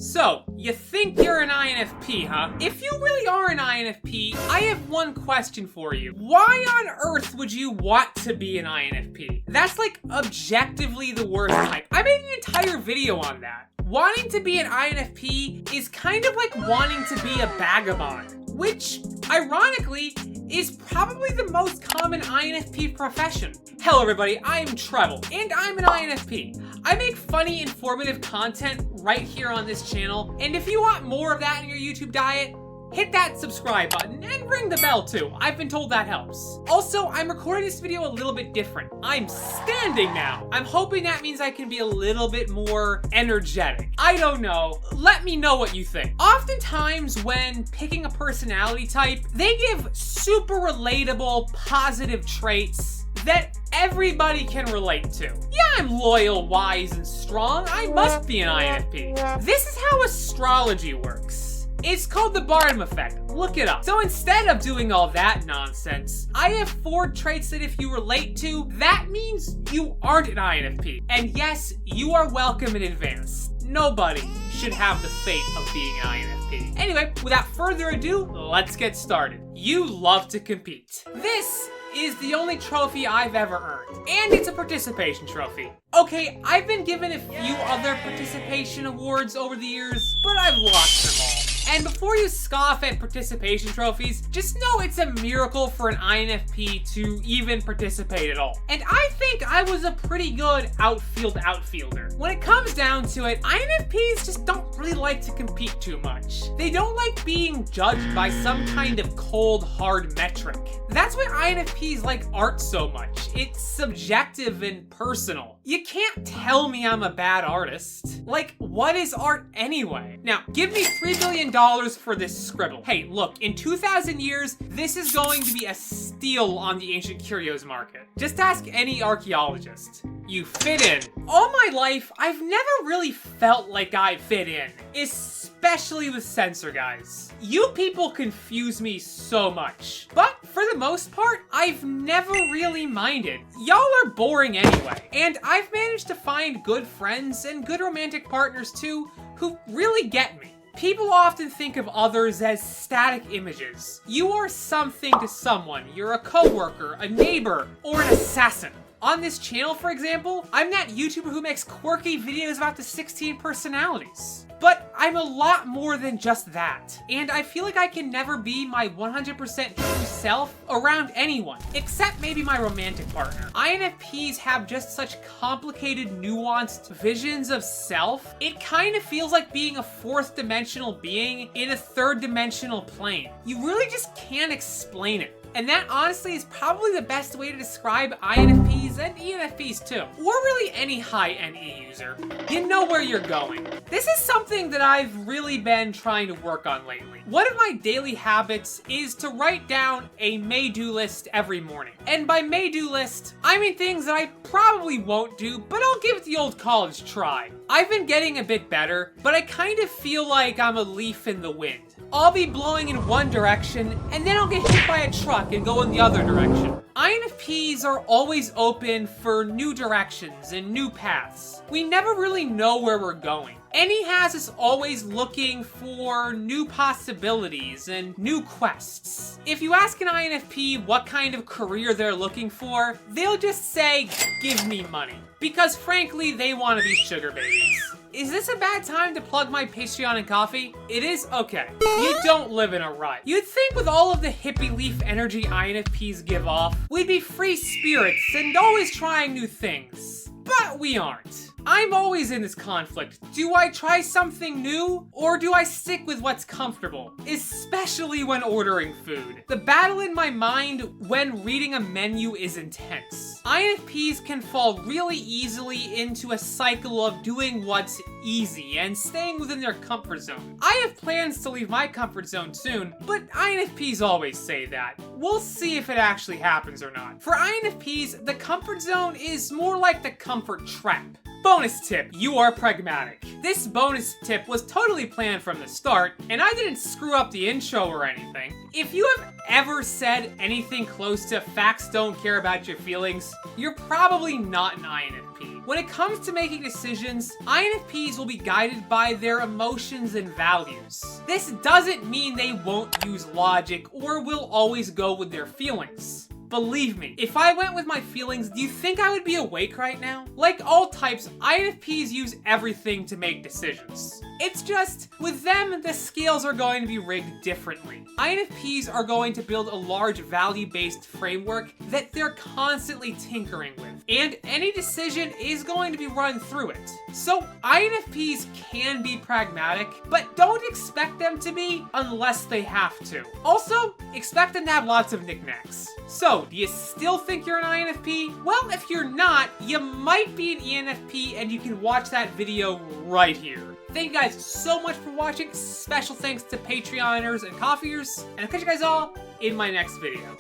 So, you think you're an INFP, huh? If you really are an INFP, I have one question for you. Why on earth would you want to be an INFP? That's like objectively the worst type. I made an entire video on that. Wanting to be an INFP is kind of like wanting to be a vagabond, which, ironically, is probably the most common INFP profession. Hello everybody, I'm Treble, and I'm an INFP. I make funny, informative content right here on this channel, and if you want more of that in your YouTube diet, hit that subscribe button and ring the bell too. I've been told that helps. Also, I'm recording this video a little bit different. I'm standing now. I'm hoping that means I can be a little bit more energetic. I don't know. Let me know what you think. Oftentimes when picking a personality type, they give super relatable, positive traits that everybody can relate to. Yeah, I'm loyal, wise, and strong. I must be an INFP. This is how astrology works. It's called the Barnum effect. Look it up. So instead of doing all that nonsense, I have 4 traits that if you relate to, that means you aren't an INFP. And yes, you are welcome in advance. Nobody should have the fate of being an INFP. Anyway, without further ado, let's get started. You love to compete. This is the only trophy I've ever earned, and it's a participation trophy. Okay, I've been given a few other participation awards over the years, but I've lost them all. And before you scoff at participation trophies, just know it's a miracle for an INFP to even participate at all. And I think I was a pretty good outfielder. When it comes down to it, INFPs just don't really like to compete too much. They don't like being judged by some kind of cold, hard metric. That's why INFPs like art so much. It's subjective and personal. You can't tell me I'm a bad artist. Like, what is art anyway? Now, give me $3 billion for this scribble. Hey, look, in 2,000 years, this is going to be a steal on the ancient curios market. Just ask any archaeologist. You fit in. All my life, I've never really felt like I fit in, especially with sensor guys. You people confuse me so much, but for the most part, I've never really minded. Y'all are boring anyway, and I've managed to find good friends and good romantic partners too, who really get me. People often think of others as static images. You are something to someone. You're a coworker, a neighbor, or an assassin. On this channel, for example, I'm that YouTuber who makes quirky videos about the 16 personalities. But I'm a lot more than just that. And I feel like I can never be my 100% true self around anyone, except maybe my romantic partner. INFPs have just such complicated, nuanced visions of self. It kind of feels like being a 4th dimensional being in a 3rd dimensional plane. You really just can't explain it. And that honestly is probably the best way to describe INFPs and ENFPs too. Or really any high-end E user. You know where you're going. This is something that I've really been trying to work on lately. One of my daily habits is to write down a may-do list every morning. And by may-do list, I mean things that I probably won't do, but I'll give it the old college try. I've been getting a bit better, but I kind of feel like I'm a leaf in the wind. I'll be blowing in one direction, and then I'll get hit by a truck and go in the other direction. INFPs are always open for new directions and new paths. We never really know where we're going. NE has us always looking for new possibilities and new quests. If you ask an INFP what kind of career they're looking for, they'll just say, give me money. Because frankly, they want to be sugar babies. Is this a bad time to plug my Patreon and coffee? It is? Okay. You don't live in a rut. You'd think with all of the hippie leaf energy INFPs give off, we'd be free spirits and always trying new things. But we aren't. I'm always in this conflict. Do I try something new, or do I stick with what's comfortable? Especially when ordering food. The battle in my mind when reading a menu is intense. INFPs can fall really easily into a cycle of doing what's easy and staying within their comfort zone. I have plans to leave my comfort zone soon, but INFPs always say that. We'll see if it actually happens or not. For INFPs, the comfort zone is more like the comfort trap. Bonus tip, you are pragmatic. This bonus tip was totally planned from the start, and I didn't screw up the intro or anything. If you have ever said anything close to facts don't care about your feelings, you're probably not an INFP. INFP. When it comes to making decisions, INFPs will be guided by their emotions and values. This doesn't mean they won't use logic or will always go with their feelings. Believe me, if I went with my feelings, do you think I would be awake right now? Like all types, INFPs use everything to make decisions. It's just, with them, the scales are going to be rigged differently. INFPs are going to build a large value-based framework that they're constantly tinkering with, and any decision is going to be run through it. So INFPs can be pragmatic, but don't expect them to be unless they have to. Also, expect them to have lots of knickknacks. So, do you still think you're an INFP? Well, if you're not, you might be an ENFP, and you can watch that video right here. Thank you guys so much for watching. Special thanks to Patreoners and Coffeers, and I'll catch you guys all in my next video.